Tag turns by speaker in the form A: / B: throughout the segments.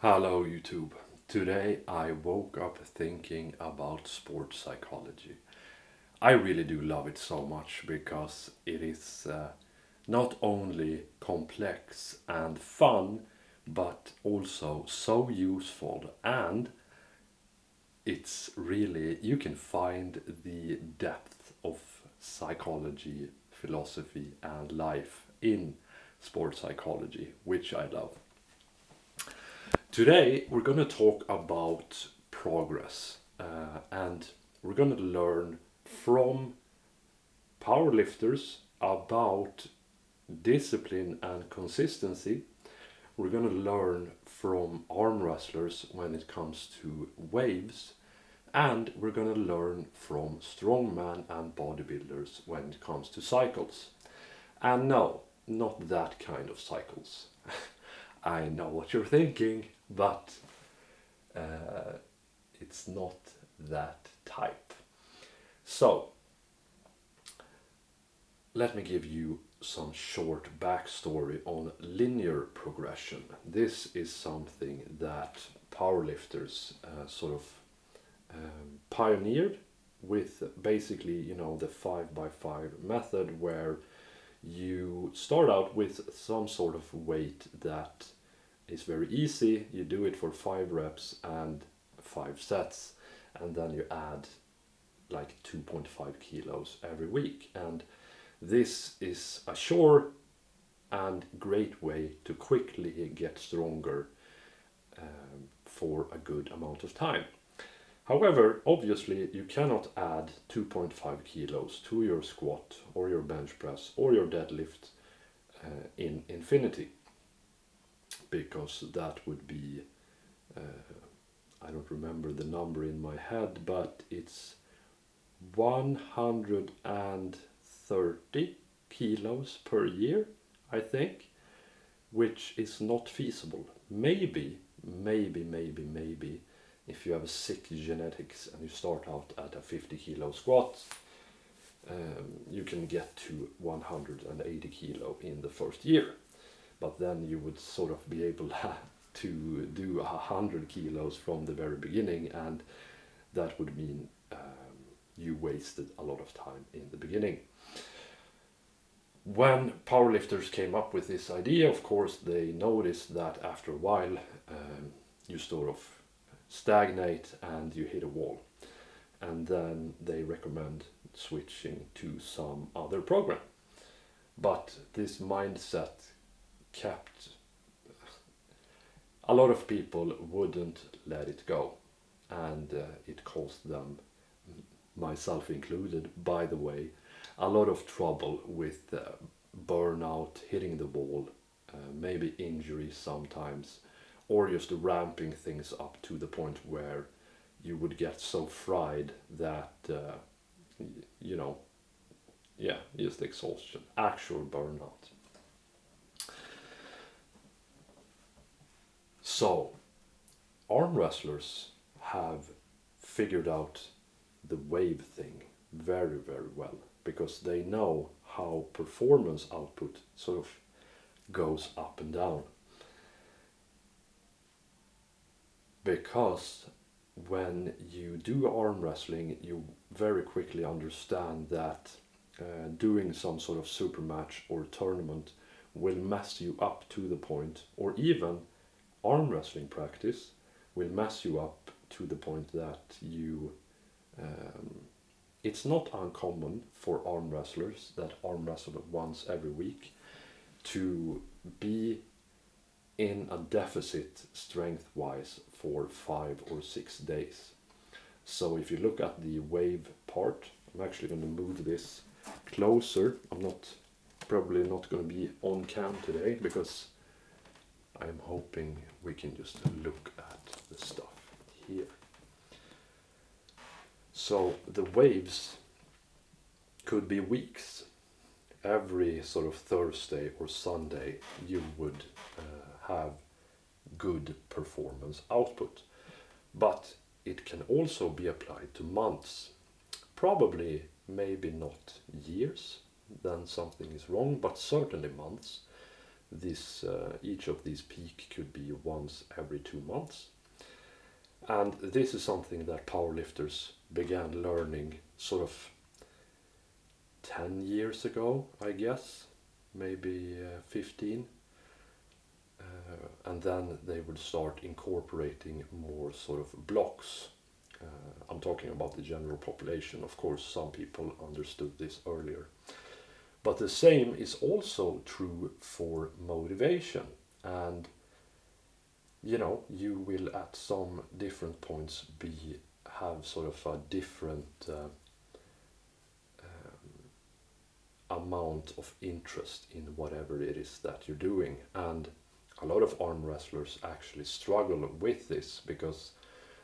A: Hello YouTube. Today I woke up thinking about sports psychology. I really do love it so much because it is not only complex and fun, but also so useful, and it's really, you can find the depth of psychology, philosophy, and life in sports psychology, which I love. Today, we're going to talk about progress and we're going to learn from powerlifters about discipline and consistency. We're going to learn from arm wrestlers when it comes to waves, and we're going to learn from strongman and bodybuilders when it comes to cycles. And no, not that kind of cycles. I know what you're thinking, but it's not that type. So, let me give you some short backstory on linear progression. This is something that powerlifters pioneered with basically, the 5x5 method, where you start out with some sort of weight that is very easy. You do it for 5 reps and 5 sets, and then you add like 2.5 kilos every week. And this is a sure and great way to quickly get stronger for a good amount of time. However, obviously you cannot add 2.5 kilos to your squat or your bench press or your deadlift in infinity, because that would be, I don't remember the number in my head, but it's 130 kilos per year, I think, which is not feasible. Maybe, if you have a sick genetics and you start out at a 50 kilo squat, you can get to 180 kilo in the first year. But then you would sort of be able to do 100 kilos from the very beginning, and that would mean you wasted a lot of time in the beginning. When powerlifters came up with this idea, of course, they noticed that after a while you sort of stagnate and you hit a wall. And then they recommend switching to some other program. But this mindset kept, a lot of people wouldn't let it go, and it caused them, myself included by the way, a lot of trouble with burnout, hitting the wall, maybe injuries sometimes, or just ramping things up to the point where you would get so fried that just exhaustion, actual burnout. So, arm wrestlers have figured out the wave thing very, very well, because they know how performance output sort of goes up and down. Because when you do arm wrestling, you very quickly understand that doing some sort of super match or tournament will mess you up to the point, or even arm wrestling practice will mess you up to the point that you it's not uncommon for arm wrestlers that arm wrestle once every week to be in a deficit strength wise for 5 or 6 days. So if you look at the wave part, I'm actually going to move this closer. I'm probably not going to be on cam today, because I'm hoping we can just look at the stuff here. So the waves could be weeks. Every sort of Thursday or Sunday you would have good performance output. But it can also be applied to months. Probably, maybe not years, then something is wrong, but certainly months. each of these peaks could be once every 2 months. And this is something that powerlifters began learning sort of 10 years ago, I guess, maybe 15. And then they would start incorporating more sort of blocks. I'm talking about the general population. Of course, some people understood this earlier. But the same is also true for motivation. And you will at some different points have sort of a different amount of interest in whatever it is that you're doing. And a lot of arm wrestlers actually struggle with this because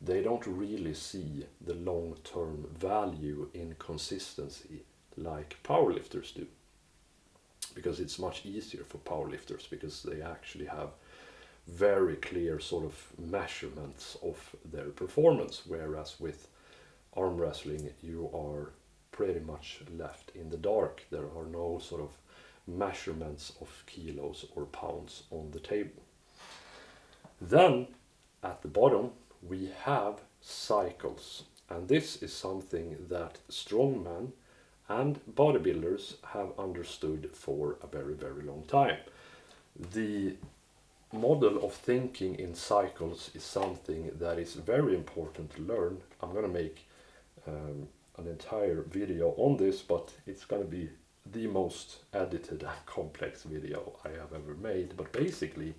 A: they don't really see the long-term value in consistency like powerlifters do. Because it's much easier for powerlifters because they actually have very clear sort of measurements of their performance, whereas with arm wrestling you are pretty much left in the dark. There are no sort of measurements of kilos or pounds on the table. Then at the bottom we have cycles, and this is something that strongmen and bodybuilders have understood for a very, very long time. The model of thinking in cycles is something that is very important to learn. I'm going to make an entire video on this, but it's going to be the most edited and complex video I have ever made. But basically,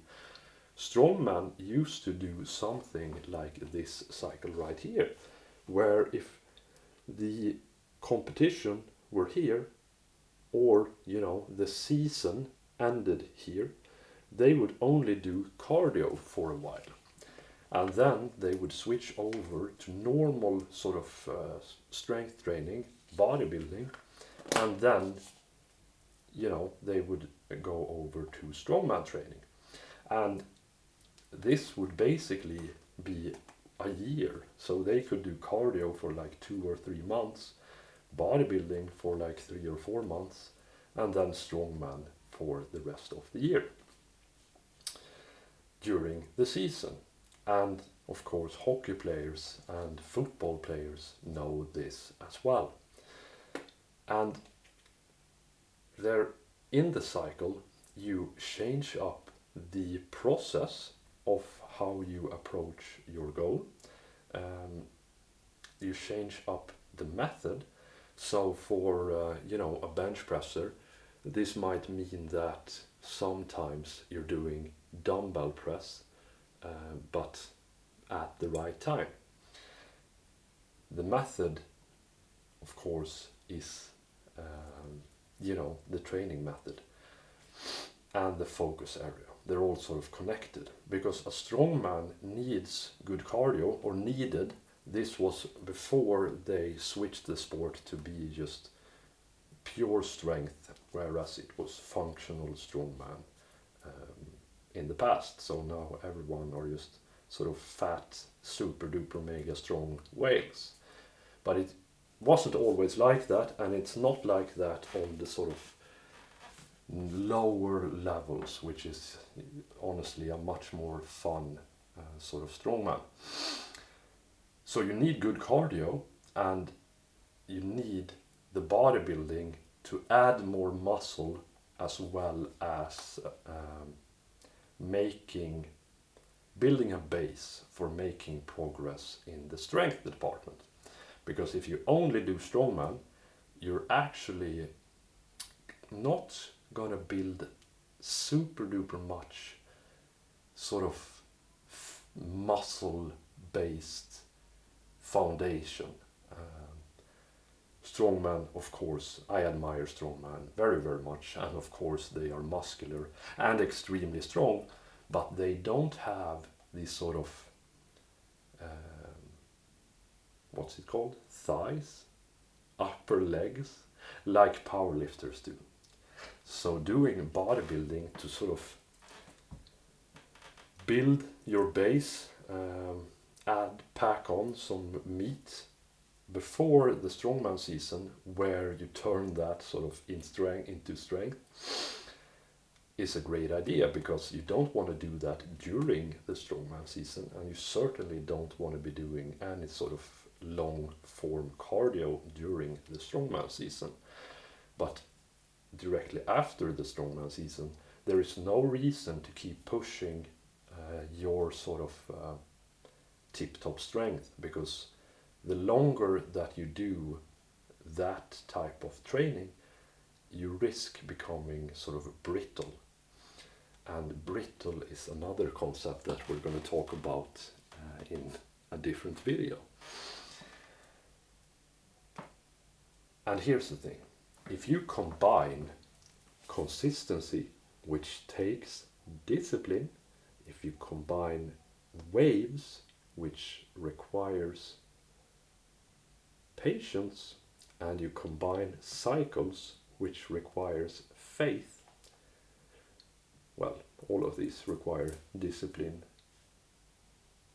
A: strongman used to do something like this cycle right here, where if the competition were here, or the season ended here, they would only do cardio for a while, and then they would switch over to normal sort of strength training, bodybuilding, and then they would go over to strongman training. And this would basically be a year, so they could do cardio for like 2 or 3 months, bodybuilding for like 3 or 4 months, and then strongman for the rest of the year during the season. And of course hockey players and football players know this as well. And there in the cycle you change up the process of how you approach your goal. You change up the method. So for a bench presser, this might mean that sometimes you're doing dumbbell press, but at the right time. The method, of course, is the training method and the focus area. They're all sort of connected, because a strongman needs good cardio, or needed. This was before they switched the sport to be just pure strength, whereas it was functional strongman in the past. So now everyone are just sort of fat, super duper mega strong whales. But it wasn't always like that, and it's not like that on the sort of lower levels, which is honestly a much more fun sort of strongman. So you need good cardio, and you need the bodybuilding to add more muscle, as well as building a base for making progress in the strength department. Because if you only do strongman, you're actually not gonna build super duper much sort of muscle based foundation. Strongman, of course, I admire strongman very, very much, and of course they are muscular and extremely strong, but they don't have these sort of what's it called? Thighs, upper legs, like powerlifters do. So doing bodybuilding to sort of build your base, pack on some meat before the strongman season, where you turn that sort of into strength, is a great idea, because you don't want to do that during the strongman season, and you certainly don't want to be doing any sort of long form cardio during the strongman season. But directly after the strongman season, there is no reason to keep pushing your sort of tip-top strength, because the longer that you do that type of training, you risk becoming sort of brittle. And brittle is another concept that we're going to talk about in a different video. And here's the thing: if you combine consistency, which takes discipline, if you combine waves, which requires patience, and you combine cycles, which requires faith, well, all of these require discipline,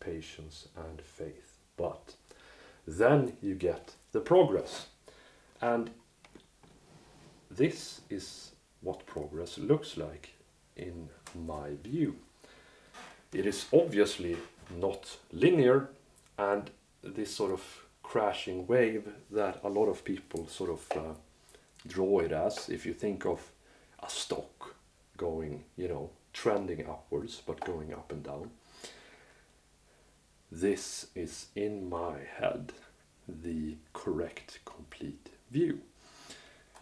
A: patience, and faith. But then you get the progress. And this is what progress looks like in my view. It is obviously not linear, and this sort of crashing wave that a lot of people sort of draw it as, if you think of a stock going, trending upwards but going up and down. This is, in my head, the correct, complete view.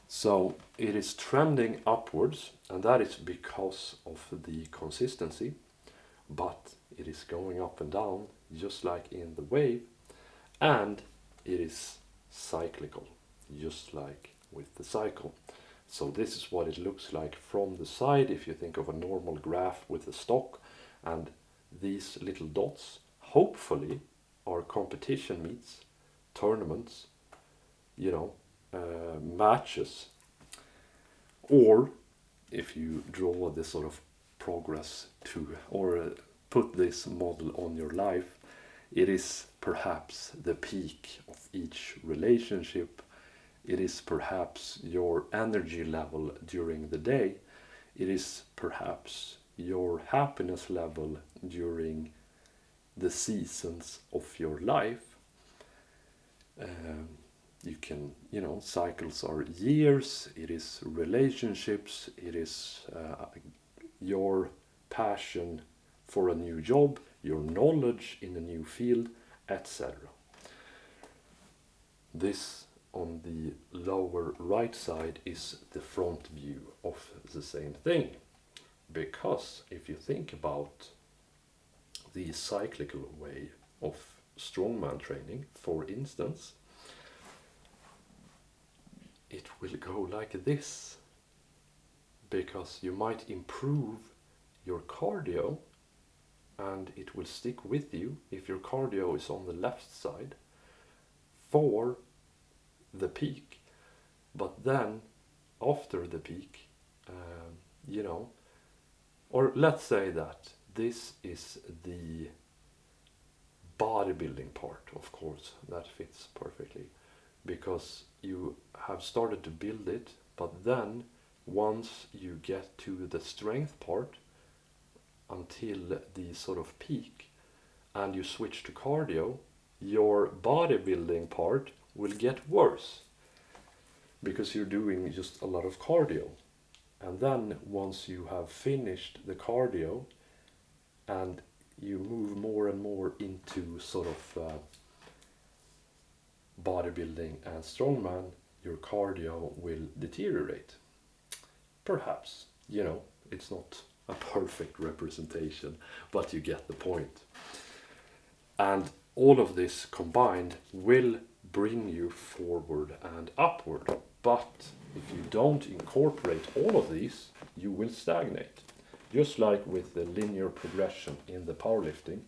A: So it is trending upwards, and that is because of the consistency, but it is going up and down just like in the wave, and it is cyclical, just like with the cycle. So this is what it looks like from the side, if you think of a normal graph with a stock, and these little dots hopefully are competition meets, tournaments, matches. Or if you draw this sort of progress to, or put this model on your life, it is perhaps the peak of each relationship. It is perhaps your energy level during the day. It is perhaps your happiness level during the seasons of your life. You can, cycles are years, it is relationships, it is your passion for a new job, your knowledge in a new field, etc. This on the lower right side is the front view of the same thing. Because if you think about the cyclical way of strongman training, for instance, it will go like this, because you might improve your cardio and it will stick with you if your cardio is on the left side for the peak. But then after the peak, or let's say that this is the bodybuilding part, of course, that fits perfectly, because you have started to build it, but then once you get to the strength part until the sort of peak and you switch to cardio, your bodybuilding part will get worse because you're doing just a lot of cardio. And then once you have finished the cardio and you move more and more into sort of bodybuilding and strongman, your cardio will deteriorate. Perhaps, it's not a perfect representation, but you get the point. And all of this combined will bring you forward and upward. But if you don't incorporate all of these, you will stagnate. Just like with the linear progression in the powerlifting,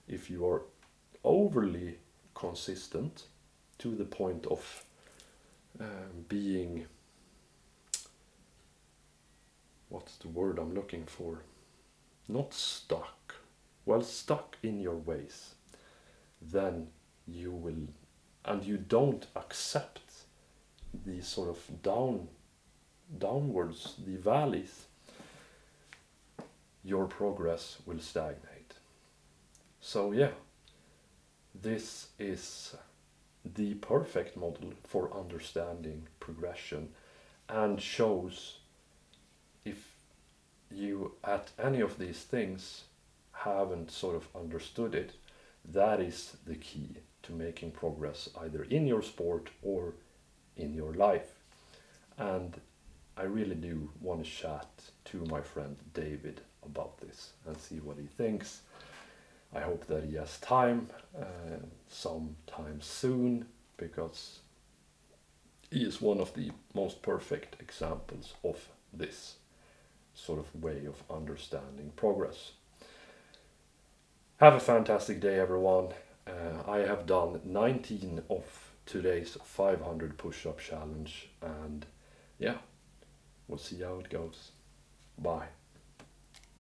A: if you are overly consistent to the point of being, what's the word I'm looking for? Not stuck. Well, stuck in your ways. Then you will, and you don't accept the sort of downwards, the valleys, your progress will stagnate. So yeah, this is the perfect model for understanding progression, and shows if you at any of these things haven't sort of understood it, that is the key to making progress either in your sport or in your life. And I really do want to chat to my friend David about this and see what he thinks. I hope that he has time sometime soon, because he is one of the most perfect examples of this sort of way of understanding progress. Have a fantastic day, everyone. I have done 19 of today's 500 push-up challenge, and yeah, we'll see how it goes. Bye.